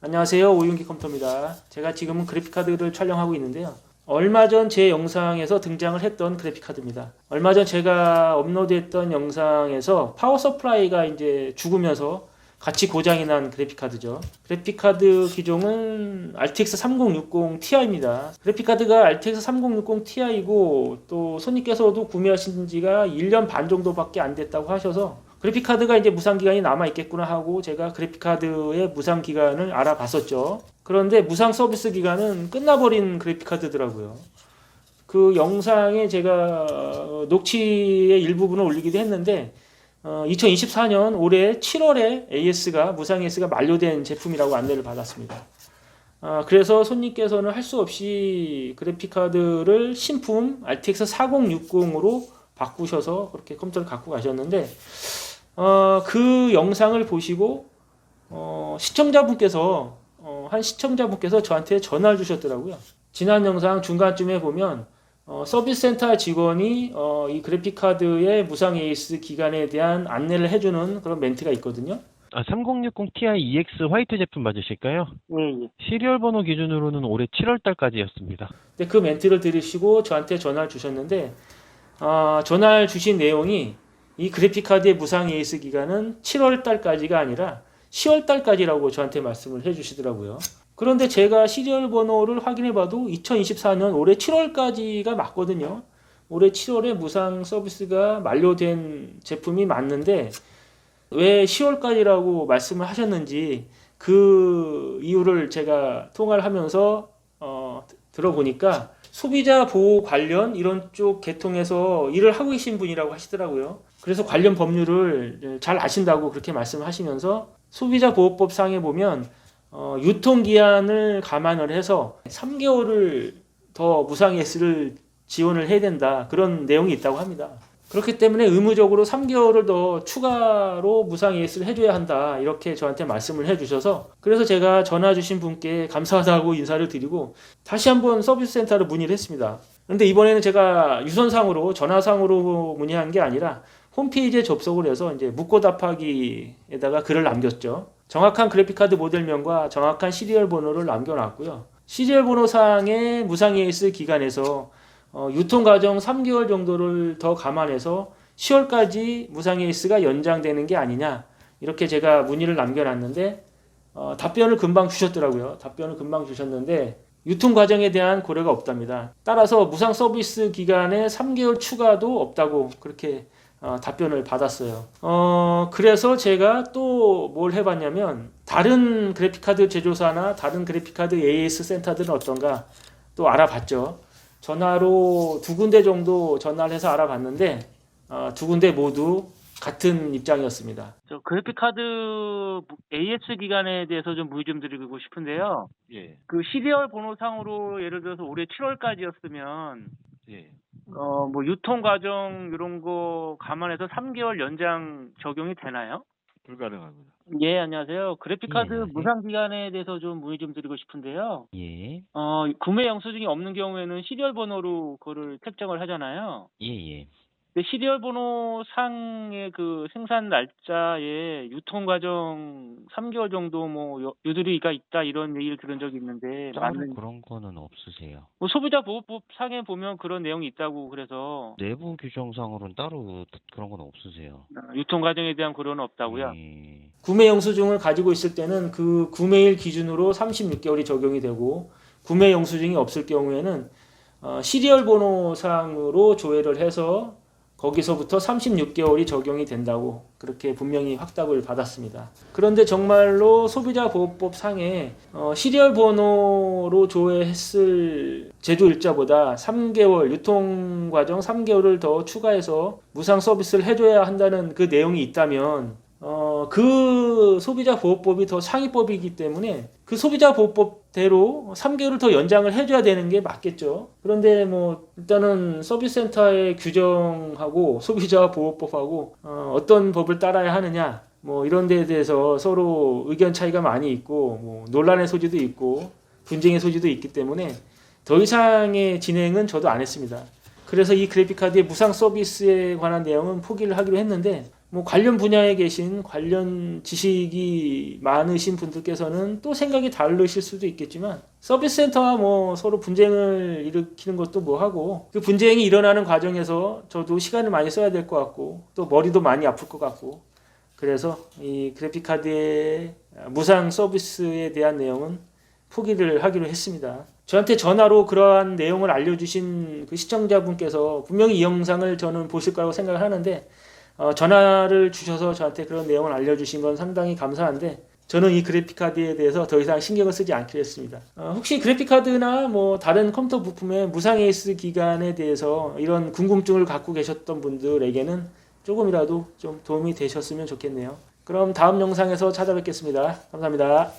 안녕하세요. 오윤기 컴퓨터입니다. 제가 지금은 그래픽카드를 촬영하고 있는데요. 얼마 전 제 영상에서 등장을 했던 그래픽카드입니다. 얼마 전 제가 업로드했던 영상에서 파워 서플라이가 이제 죽으면서 같이 고장이 난 그래픽카드죠. 그래픽카드 기종은 RTX 3060 Ti입니다. 그래픽카드가 RTX 3060 Ti이고 또 손님께서도 구매하신 지가 1년 반 정도밖에 안 됐다고 하셔서 그래픽카드가 이제 무상기간이 남아있겠구나 하고 제가 그래픽카드의 무상기간을 알아봤었죠. 그런데 무상 서비스 기간은 끝나버린 그래픽카드더라고요. 그 영상에 제가 녹취의 일부분을 올리기도 했는데 2024년 올해 7월에 무상 AS가 만료된 제품이라고 안내를 받았습니다. 그래서 손님께서는 할 수 없이 그래픽카드를 신품 RTX 4060으로 바꾸셔서 그렇게 컴퓨터를 갖고 가셨는데 그 영상을 보시고 한 시청자분께서 저한테 전화를 주셨더라고요. 지난 영상 중간쯤에 보면 서비스 센터 직원이 이 그래픽카드의 무상 AS 기간에 대한 안내를 해주는 그런 멘트가 있거든요. 3060 Ti EX 화이트 제품 맞으실까요? 예. 시리얼 번호 기준으로는 올해 7월 달까지였습니다. 근데 그 멘트를 들으시고 저한테 전화를 주셨는데 전화를 주신 내용이 이 그래픽카드의 무상 AS 기간은 7월 달까지가 아니라 10월 달까지라고 저한테 말씀을 해주시더라고요. 그런데 제가 시리얼 번호를 확인해봐도 2024년 올해 7월까지가 맞거든요. 올해 7월에 무상 서비스가 만료된 제품이 맞는데 왜 10월까지라고 말씀을 하셨는지 그 이유를 제가 통화를 하면서 들어보니까 소비자 보호 관련 이런 쪽 계통에서 일을 하고 계신 분이라고 하시더라고요. 그래서 관련 법률을 잘 아신다고 그렇게 말씀을 하시면서 소비자보호법 상에 보면 유통기한을 감안을 해서 3개월을 더 무상 AS를 지원을 해야 된다. 그런 내용이 있다고 합니다. 그렇기 때문에 의무적으로 3개월을 더 추가로 무상 AS를 해줘야 한다. 이렇게 저한테 말씀을 해주셔서 그래서 제가 전화 주신 분께 감사하다고 인사를 드리고 다시 한번 서비스 센터로 문의를 했습니다. 그런데 이번에는 제가 유선상으로 전화상으로 문의한 게 아니라 홈페이지에 접속을 해서 이제 묻고 답하기에다가 글을 남겼죠. 정확한 그래픽카드 모델명과 정확한 시리얼 번호를 남겨놨고요. 시리얼 번호상의 무상 AS 기간에서 유통 과정 3개월 정도를 더 감안해서 10월까지 무상 AS가 연장되는 게 아니냐 이렇게 제가 문의를 남겨놨는데 답변을 금방 주셨더라고요. 답변을 금방 주셨는데 유통 과정에 대한 고려가 없답니다. 따라서 무상 서비스 기간에 3개월 추가도 없다고 그렇게 답변을 받았어요. 그래서 제가 또 뭘 해봤냐면 다른 그래픽카드 제조사나 다른 그래픽카드 AS 센터들은 어떤가 또 알아봤죠. 전화로 2군데 정도 전화를 해서 알아봤는데 2군데 모두 같은 입장이었습니다. 저 그래픽카드 AS 기간에 대해서 좀 문의 좀 드리고 싶은데요. 예. 그 시리얼 번호상으로 예를 들어서 올해 7월까지였으면 예. 뭐 유통 과정 이런 거 감안해서 3개월 연장 적용이 되나요? 불가능합니다. 예, 안녕하세요. 그래픽카드 예, 안녕하세요. 무상 기간에 대해서 좀 문의 좀 드리고 싶은데요. 예. 구매 영수증이 없는 경우에는 시리얼 번호로 그거를 책정을 하잖아요. 예. 근데 시리얼 번호 상의 그 생산 날짜에 유통 과정 3개월 정도 뭐 유두리가 있다 이런 얘기를 들은 적이 있는데 따로 맞는 그런 거는 없으세요. 뭐 소비자보호법 상에 보면 그런 내용이 있다고 그래서 내부 규정상으로는 따로 그런 건 없으세요. 유통 과정에 대한 고려는 없다고요. 예. 구매 영수증을 가지고 있을 때는 그 구매일 기준으로 36개월이 적용이 되고 구매 영수증이 없을 경우에는 시리얼 번호상으로 조회를 해서 거기서부터 36개월이 적용이 된다고 그렇게 분명히 확답을 받았습니다. 그런데 정말로 소비자보호법 상에 시리얼 번호로 조회했을 제조일자보다 3개월 유통과정 3개월을 더 추가해서 무상 서비스를 해줘야 한다는 그 내용이 있다면 그 소비자보호법이 더 상위법이기 때문에 그 소비자보호법대로 3개월을 더 연장을 해줘야 되는 게 맞겠죠. 그런데 뭐 일단은 서비스센터의 규정하고 소비자보호법하고 어떤 법을 따라야 하느냐 뭐 이런 데에 대해서 서로 의견 차이가 많이 있고 뭐 논란의 소지도 있고 분쟁의 소지도 있기 때문에 더 이상의 진행은 저도 안 했습니다. 그래서 이 그래픽카드의 무상 서비스에 관한 내용은 포기를 하기로 했는데 뭐 관련 분야에 계신 관련 지식이 많으신 분들께서는 또 생각이 다르실 수도 있겠지만 서비스 센터와 뭐 서로 분쟁을 일으키는 것도 뭐 하고 그 분쟁이 일어나는 과정에서 저도 시간을 많이 써야 될 것 같고 또 머리도 많이 아플 것 같고 그래서 이 그래픽카드의 무상 서비스에 대한 내용은 포기를 하기로 했습니다. 저한테 전화로 그러한 내용을 알려주신 그 시청자분께서 분명히 이 영상을 저는 보실 거라고 생각을 하는데 전화를 주셔서 저한테 그런 내용을 알려주신 건 상당히 감사한데 저는 이 그래픽카드에 대해서 더 이상 신경을 쓰지 않기로 했습니다. 혹시 그래픽카드나 뭐 다른 컴퓨터 부품의 무상 AS 기간에 대해서 이런 궁금증을 갖고 계셨던 분들에게는 조금이라도 좀 도움이 되셨으면 좋겠네요. 그럼 다음 영상에서 찾아뵙겠습니다. 감사합니다.